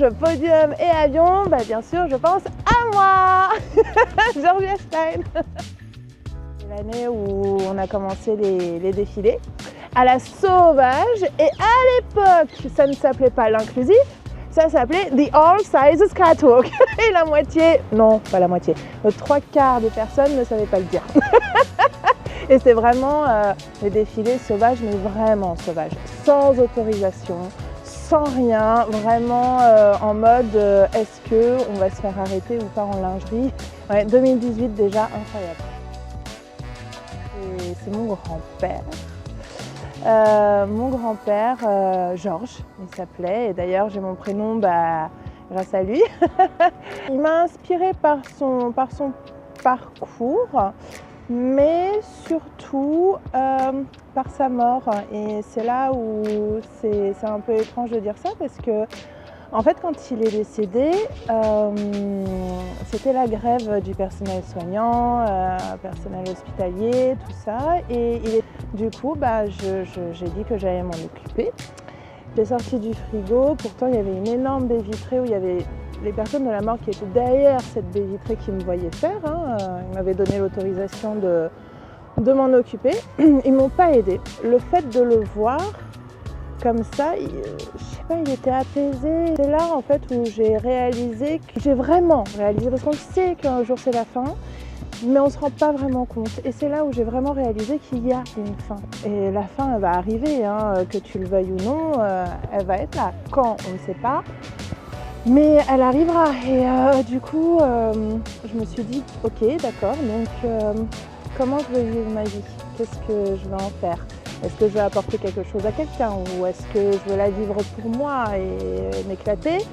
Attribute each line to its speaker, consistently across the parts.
Speaker 1: podium et avion, bah bien sûr, je pense à moi, Georgia Stein. C'est l'année où on a commencé les défilés à la sauvage et à l'époque, ça ne s'appelait pas l'inclusif, ça s'appelait The All Sizes Catwalk. Et la moitié, non, pas la moitié, 3/4 des personnes ne savaient pas le dire. Et c'est vraiment les défilés sauvages, mais vraiment sauvages, sans autorisation, sans rien, vraiment en mode est-ce qu'on va se faire arrêter ou pas en lingerie. Ouais, 2018 déjà, incroyable. C'est mon grand-père. Georges, il s'appelait, et d'ailleurs j'ai mon prénom grâce à lui. Il m'a inspirée par son parcours, mais surtout par sa mort. Et c'est là où c'est un peu étrange de dire ça, parce que en fait, quand il est décédé, c'était la grève du personnel soignant, personnel hospitalier, tout ça. Et du coup, j'ai dit que j'allais m'en occuper. J'ai sorti du frigo, pourtant il y avait une énorme baie vitrée où il y avait les personnes de la mort qui étaient derrière cette baie vitrée qui me voyaient faire. Ils m'avaient donné l'autorisation de m'en occuper. Ils ne m'ont pas aidée. Le fait de le voir comme ça, je sais pas, il était apaisé. C'est là en fait où j'ai réalisé, parce qu'on sait qu'un jour c'est la fin, mais on ne se rend pas vraiment compte. Et c'est là où j'ai vraiment réalisé qu'il y a une fin. Et la fin, elle va arriver, que tu le veuilles ou non, elle va être là. Quand, on ne sait pas, mais elle arrivera. Et du coup, je me suis dit, ok, d'accord, donc comment je vais vivre ma vie? Qu'est-ce que je vais en faire? Est-ce que je vais apporter quelque chose à quelqu'un, ou est-ce que je veux la vivre pour moi et m'éclater?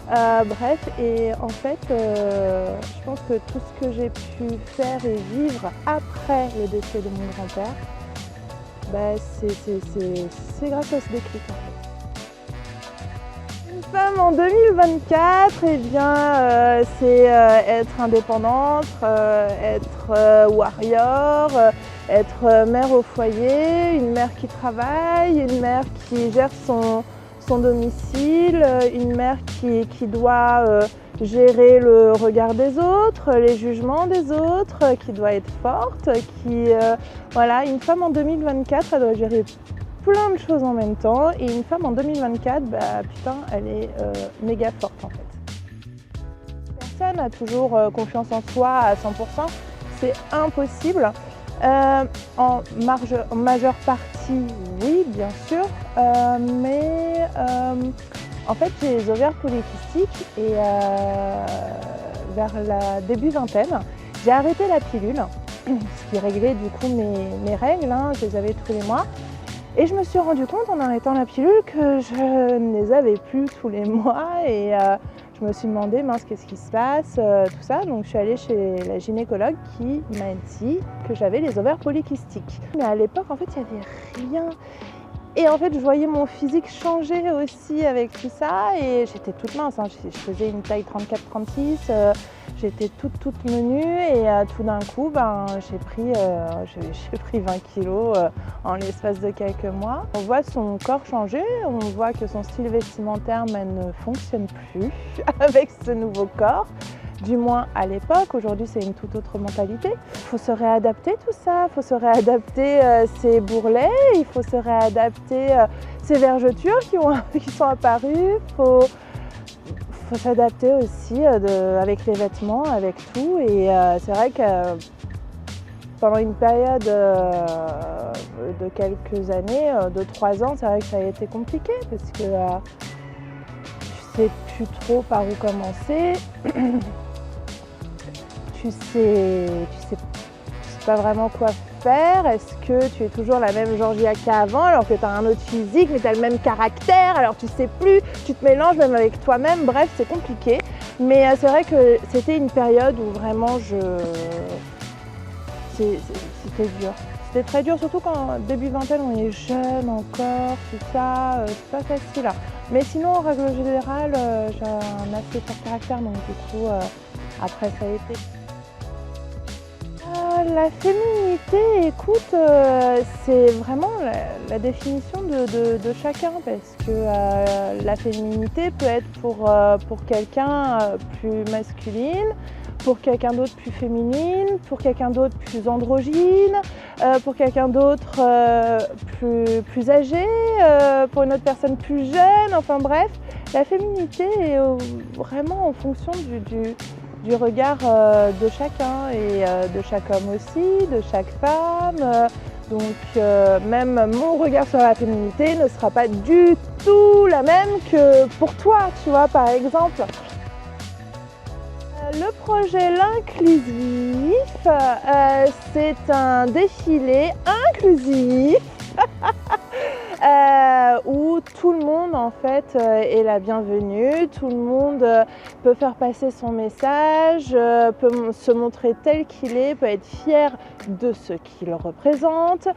Speaker 1: Bref, et en fait, je pense que tout ce que j'ai pu faire et vivre après le décès de mon grand-père, c'est grâce à ce déclic en fait. Une femme en 2024, eh bien, c'est être indépendante, être warrior, être mère au foyer, une mère qui travaille, une mère qui gère son domicile, une mère qui doit gérer le regard des autres, les jugements des autres, qui doit être forte, voilà, une femme en 2024, elle doit gérer plein de choses en même temps, et une femme en 2024, putain, elle est méga forte en fait. Personne n'a toujours confiance en soi à 100%, c'est impossible. En majeure partie, oui, bien sûr, mais en fait, j'ai les ovaires polykystiques et vers la début vingtaine, j'ai arrêté la pilule, ce qui réglait du coup mes règles, je les avais tous les mois. Et je me suis rendu compte en arrêtant la pilule que je ne les avais plus tous les mois, et je me suis demandé, mince, qu'est-ce qui se passe, tout ça. Donc je suis allée chez la gynécologue qui m'a dit que j'avais les ovaires polykystiques. Mais à l'époque, en fait, il n'y avait rien. Et en fait, je voyais mon physique changer aussi avec tout ça, et j'étais toute mince, je faisais une taille 34-36, j'étais toute menue, et tout d'un coup, j'ai pris 20 kilos en l'espace de quelques mois. On voit son corps changer, on voit que son style vestimentaire ne fonctionne plus avec ce nouveau corps. Du moins à l'époque, aujourd'hui c'est une toute autre mentalité. Il faut se réadapter tout ça, il faut se réadapter ces bourrelets, il faut se réadapter ces vergetures qui sont apparues, il faut s'adapter aussi avec les vêtements, avec tout. Et c'est vrai que pendant une période de quelques années, de 3 ans, c'est vrai que ça a été compliqué parce que tu sais plus trop par où commencer. Tu sais pas vraiment quoi faire. Est-ce que tu es toujours la même Georgia qu'avant alors que tu as un autre physique mais tu as le même caractère, alors tu sais plus, tu te mélanges même avec toi-même, bref c'est compliqué. Mais c'est vrai que c'était une période où vraiment c'était dur. C'était très dur, surtout quand début vingtaine on est jeune encore, tout ça, c'est pas facile. Mais sinon en règle générale, j'ai un assez fort caractère, donc du coup après ça a été. La féminité, écoute, c'est vraiment la définition de chacun parce que la féminité peut être pour quelqu'un plus masculine, pour quelqu'un d'autre plus féminine, pour quelqu'un d'autre plus androgyne, pour quelqu'un d'autre plus âgé, pour une autre personne plus jeune, enfin bref, la féminité est vraiment en fonction du regard de chacun et de chaque homme aussi, de chaque femme. Donc même mon regard sur la féminité ne sera pas du tout la même que pour toi, tu vois, par exemple. Le projet L'Inclusif, c'est un défilé inclusif où tout le monde en fait est la bienvenue, tout le monde peut faire passer son message, peut se montrer tel qu'il est, peut être fier de ce qu'il représente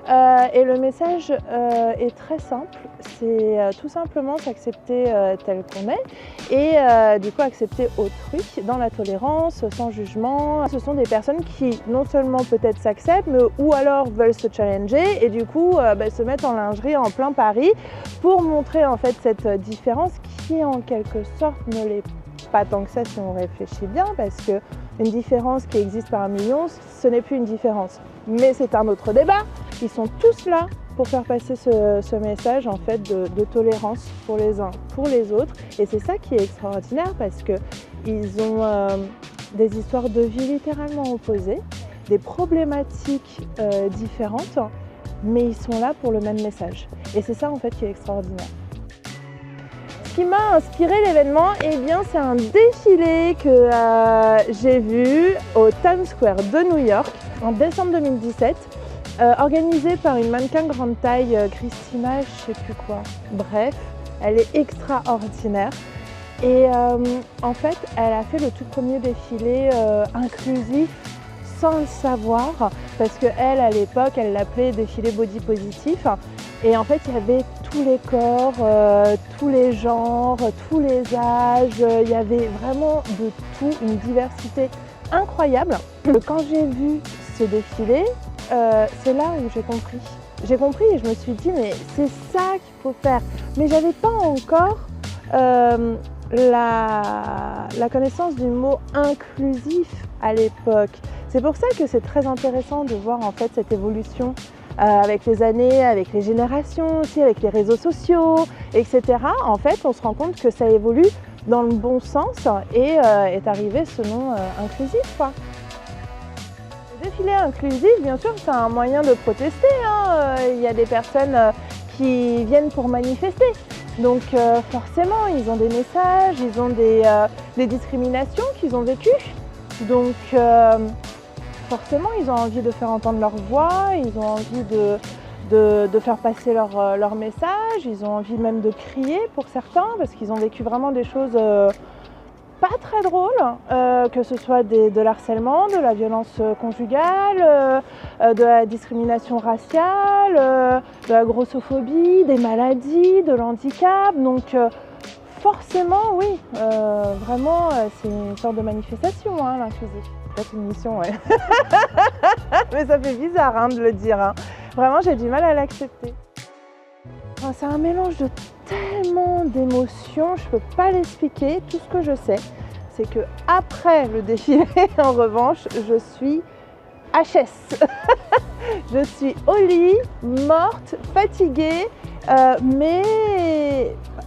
Speaker 1: et le message est très simple, c'est tout simplement s'accepter tel qu'on est et du coup accepter autrui dans la tolérance, sans jugement. Ce sont des personnes qui non seulement peut-être s'acceptent mais ou alors veulent se challenger et du coup se mettent en lingerie en plein Paris pour montrer en fait cette différence qui en quelque sorte ne l'est pas tant que ça si on réfléchit bien parce que une différence qui existe par un million, ce n'est plus une différence. Mais c'est un autre débat. Ils sont tous là pour faire passer ce message en fait de tolérance pour les uns, pour les autres. Et c'est ça qui est extraordinaire parce qu'ils ont des histoires de vie littéralement opposées, des problématiques différentes, mais ils sont là pour le même message. Et c'est ça en fait qui est extraordinaire. Ce qui m'a inspiré l'événement, eh bien c'est un défilé que j'ai vu au Times Square de New York en décembre 2017, organisé par une mannequin grande taille, Christina, je sais plus quoi. Bref, elle est extraordinaire. Et en fait, elle a fait le tout premier défilé inclusif sans le savoir, parce qu'elle, à l'époque, elle l'appelait défilé body positif. Et en fait, il y avait tous les corps, tous les genres, tous les âges. Il y avait vraiment de tout, une diversité incroyable. Quand j'ai vu ce défilé, c'est là où j'ai compris. J'ai compris et je me suis dit, mais c'est ça qu'il faut faire. Mais j'avais pas encore la connaissance du mot inclusif à l'époque. C'est pour ça que c'est très intéressant de voir en fait cette évolution avec les années, avec les générations aussi, avec les réseaux sociaux, etc. En fait, on se rend compte que ça évolue dans le bon sens et est arrivé ce nom inclusif, quoi. Le défilé inclusif, bien sûr, c'est un moyen de protester, hein. Il y a des personnes qui viennent pour manifester. Donc forcément, ils ont des messages, ils ont des discriminations qu'ils ont vécues. Donc forcément, ils ont envie de faire entendre leur voix, ils ont envie de faire passer leur message, ils ont envie même de crier pour certains parce qu'ils ont vécu vraiment des choses pas très drôles, que ce soit de l'harcèlement, de la violence conjugale, de la discrimination raciale, de la grossophobie, des maladies, de l'handicap. Donc forcément, oui, vraiment, c'est une sorte de manifestation, hein, l'inclusif. C'est une mission, ouais. Mais ça fait bizarre hein, de le dire. Hein. Vraiment, j'ai du mal à l'accepter. Enfin, c'est un mélange de tellement d'émotions, je peux pas l'expliquer. Tout ce que je sais, c'est que après le défilé, en revanche, je suis HS. Je suis au lit, morte, fatiguée, mais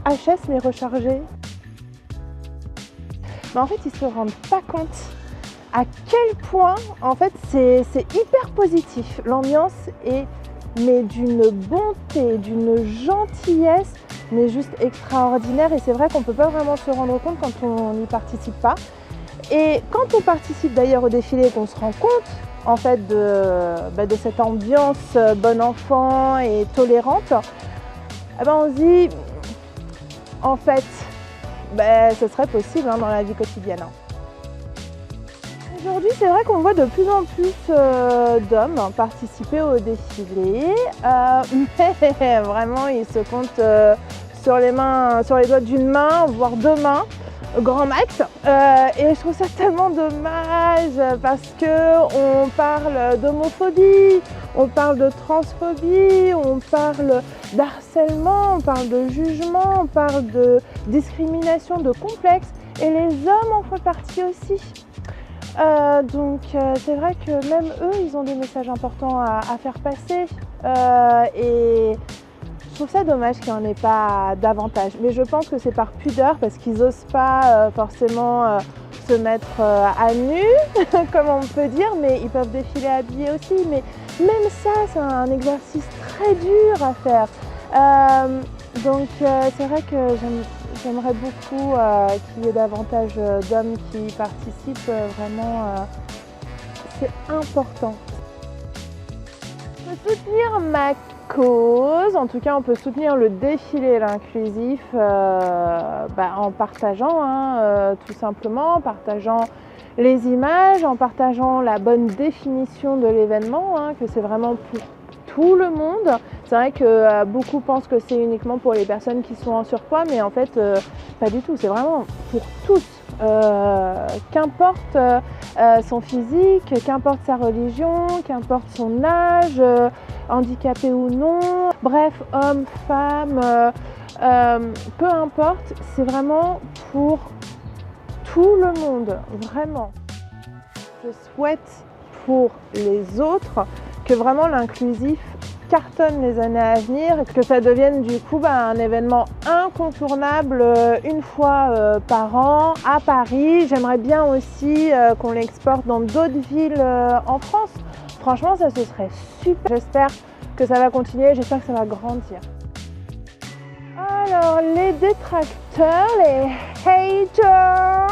Speaker 1: HS mais rechargée. Mais en fait, ils se rendent pas compte à quel point en fait c'est hyper positif. L'ambiance est mais d'une bonté, d'une gentillesse, mais juste extraordinaire. Et c'est vrai qu'on ne peut pas vraiment se rendre compte quand on n'y participe pas. Et quand on participe d'ailleurs au défilé et qu'on se rend compte en fait de cette ambiance bon enfant et tolérante, eh ben, on se dit en fait ce serait possible hein, dans la vie quotidienne. Aujourd'hui, c'est vrai qu'on voit de plus en plus d'hommes participer au défilé, mais vraiment ils se comptent sur les doigts d'une main, voire deux mains, grand max. Et je trouve ça tellement dommage parce que on parle d'homophobie, on parle de transphobie, on parle d'harcèlement, on parle de jugement, on parle de discrimination, de complexe, et les hommes en font partie aussi. Donc c'est vrai que même eux, ils ont des messages importants à faire passer. Et je trouve ça dommage qu'il n'y en ait pas davantage. Mais je pense que c'est par pudeur, parce qu'ils n'osent pas forcément se mettre à nu, comme on peut dire, mais ils peuvent défiler habillés aussi. Mais même ça, c'est un exercice très dur à faire. Donc c'est vrai que j'aimerais beaucoup qu'il y ait davantage d'hommes qui participent. Vraiment, c'est important. On peut soutenir ma cause, en tout cas on peut soutenir le défilé l'inclusif en partageant, tout simplement, en partageant les images, en partageant la bonne définition de l'événement, que c'est vraiment pour tout le monde. C'est vrai que beaucoup pensent que c'est uniquement pour les personnes qui sont en surpoids, mais en fait pas du tout, c'est vraiment pour tous. Qu'importe son physique, qu'importe sa religion, qu'importe son âge, handicapé ou non, bref, homme, femme, peu importe, c'est vraiment pour tout le monde, vraiment. Je souhaite pour les autres que vraiment l'inclusif cartonne les années à venir, que ça devienne du coup un événement incontournable une fois par an à Paris. J'aimerais bien aussi qu'on l'exporte dans d'autres villes en France. Franchement, ça ce serait super. J'espère que ça va continuer, j'espère que ça va grandir. Alors, les détracteurs, les haters,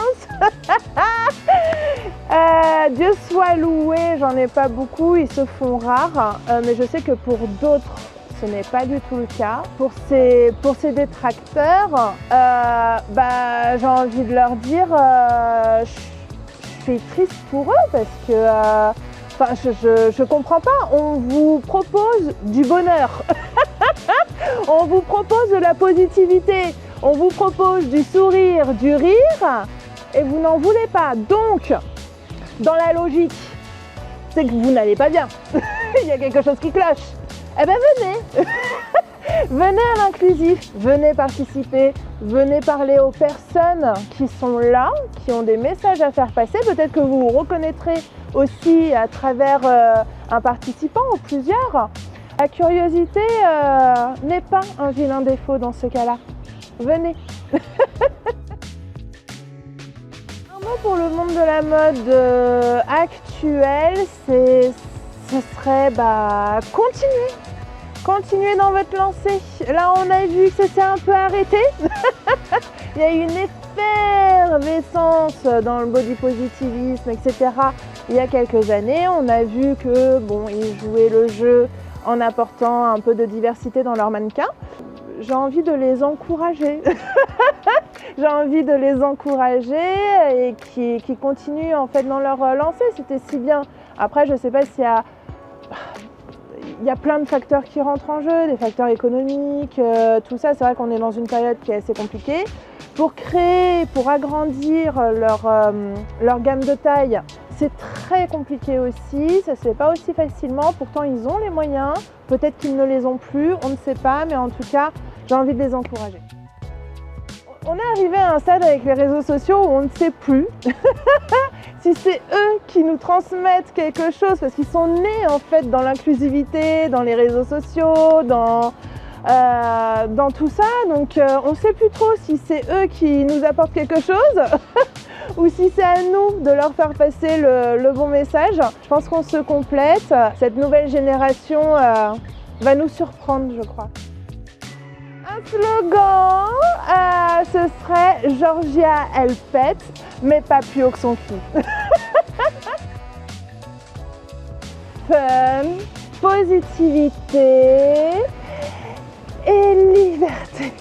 Speaker 1: Dieu soit loué, j'en ai pas beaucoup, ils se font rares, mais je sais que pour d'autres, ce n'est pas du tout le cas. Pour ces détracteurs, j'ai envie de leur dire, je suis triste pour eux parce que je comprends pas, on vous propose du bonheur. On vous propose de la positivité, on vous propose du sourire, du rire, et vous n'en voulez pas. Donc, dans la logique, c'est que vous n'allez pas bien. Il y a quelque chose qui cloche. Eh bien, venez. Venez à l'inclusif, venez participer, venez parler aux personnes qui sont là, qui ont des messages à faire passer. Peut-être que vous vous reconnaîtrez aussi à travers un participant ou plusieurs. La curiosité n'est pas un vilain défaut dans ce cas-là. Venez. Un mot pour le monde de la mode actuel, ce serait continuer. Continuez dans votre lancée. Là, on a vu que ça s'est un peu arrêté. Il y a eu une effervescence dans le body positivisme, etc. Il y a quelques années, on a vu que ils jouaient le jeu en apportant un peu de diversité dans leurs mannequins. J'ai envie de les encourager. J'ai envie de les encourager et qui continuent en fait dans leur lancée. C'était si bien. Après, je ne sais pas s'il y a plein de facteurs qui rentrent en jeu, des facteurs économiques, tout ça. C'est vrai qu'on est dans une période qui est assez compliquée. Pour créer, pour agrandir leur gamme de taille, c'est très compliqué aussi, ça ne se fait pas aussi facilement. Pourtant, ils ont les moyens, peut-être qu'ils ne les ont plus, on ne sait pas, mais en tout cas, j'ai envie de les encourager. On est arrivé à un stade avec les réseaux sociaux où on ne sait plus si c'est eux qui nous transmettent quelque chose, parce qu'ils sont nés en fait dans l'inclusivité, dans les réseaux sociaux, dans tout ça. Donc on ne sait plus trop si c'est eux qui nous apportent quelque chose ou si c'est à nous de leur faire passer le bon message. Je pense qu'on se complète. Cette nouvelle génération va nous surprendre, je crois. Un slogan, ce serait « Georgia, elle pète, mais pas plus haut que son cul ». Fun, positivité et liberté.